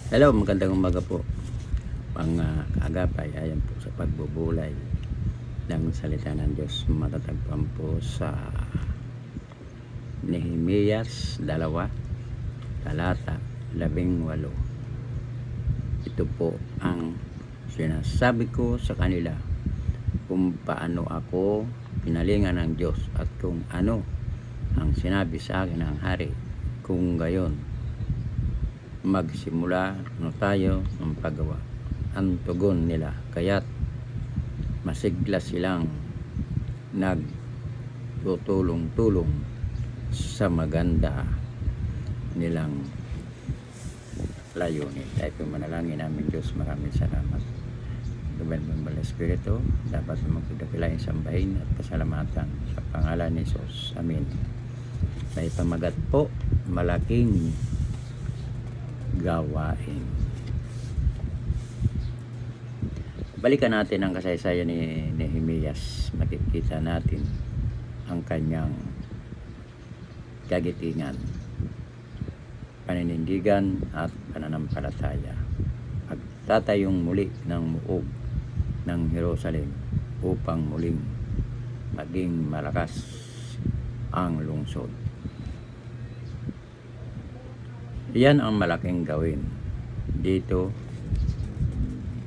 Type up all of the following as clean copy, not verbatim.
Hello, magandang umaga po. Mga kaagapay, ayan po sa pagbubulay ng salita ng Diyos. Matatagpuan po sa Nehemias 2, talata 18. Ito po ang sinasabi ko sa kanila kung paano ako pinalingan ng Diyos at kung ano ang sinabi sa akin ng hari. Kung gayon, magsimula na tayo ng paggawa. Ang tugon nila, kaya't masigla silang nagtutulong-tulong sa maganda nilang layunin. Tayo po manalangin namin. Diyos, maraming salamat. Gabay Espiritu, dapat magdakilain sambahin at pasalamatan sa pangalan ni Jesus. Amen. May pamagat po, malaking gawain. Balikan natin ang kasaysayan ni Nehemias. Makikita natin ang kanyang kagitingan, paninindigan at pananampalataya. Pagtatayong muli ng muog ng Jerusalem upang muling maging malakas ang lungsod. Yan ang malaking gawin. Dito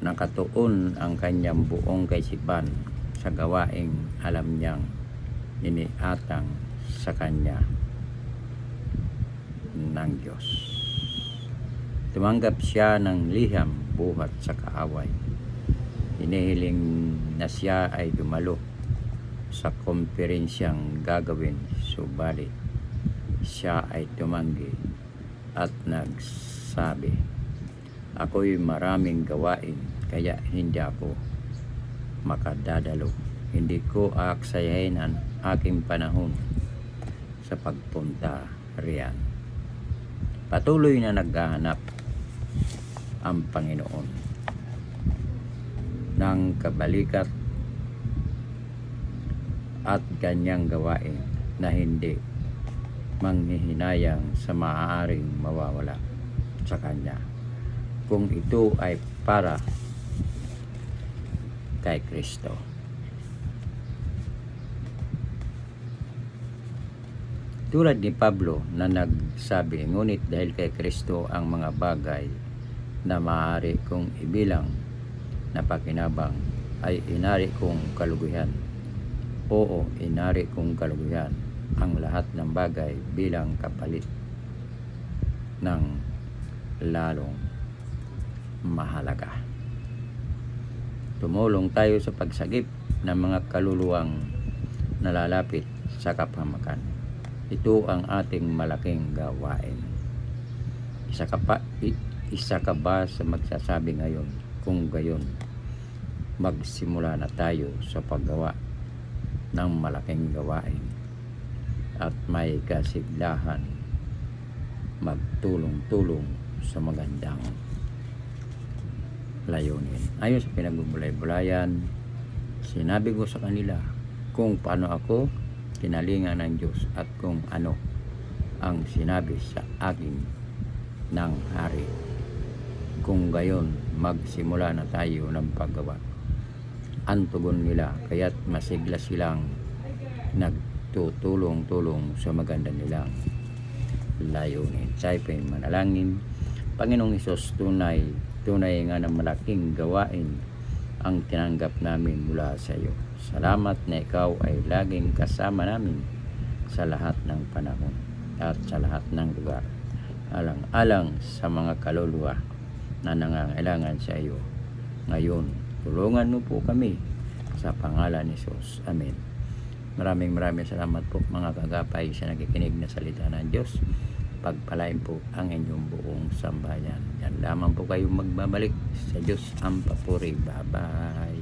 nakatuon ang kanyang buong kaisipan sa gawaing alam niyang iniatang sa kanya ng Diyos. Tumanggap siya ng liham buhat sa kaaway. Hinihiling na siya ay dumalo sa komperensyang gagawin, subalit siya ay tumanggi at nagsabi, ako'y maraming gawain kaya hindi ako makadadalo. Hindi ko aaksayahin ang aking panahon sa pagpunta riyan. Patuloy na naghahanap ang Panginoon ng kabalikat at kanyang gawain na hindi manghihinayang sa maaaring mawawala sa kanya kung ito ay para kay Kristo. Tulad ni Pablo na nagsabi, ngunit dahil kay Kristo ang mga bagay na maaari kong ibilang na pakinabang ay inari kong kaluguyan. Oo, inari kong kaluguyan ang lahat ng bagay bilang kapalit ng lalong mahalaga. Tumulong tayo sa pagsagip ng mga kaluluwang nalalapit sa kapahamakan. Ito ang ating malaking gawain. Isa ka ba sa magsasabi ngayon? Kung gayon, magsimula na tayo sa paggawa ng malaking gawain at may kasiglahan magtulong-tulong sa magandang layunin. Ayon sa pinagbubulay-bulayan, sinabi ko sa kanila kung paano ako kinalingan ng Diyos at kung ano ang sinabi sa akin ng hari. Kung gayon, magsimula na tayo ng paggawa. Ang tugon nila, kaya't masigla silang nagtutulong-tulong sa maganda nilang layunin. Tayo pa'y manalangin. Panginoong Hesus, tunay nga na malaking gawain ang tinanggap namin mula sa iyo. Salamat na ikaw ay laging kasama namin sa lahat ng panahon at sa lahat ng lugar. Alang-alang sa mga kaluluwa na nangangailangan sa iyo. Ngayon, tulungan mo po kami sa pangalan ni Jesus. Amen. Maraming salamat po mga kagapay sa nakikinig na salita ng Diyos. Pagpalain po ang inyong buong sambayan. Yan lamang po kayong magbabalik sa Diyos ang papuri. Bye-bye.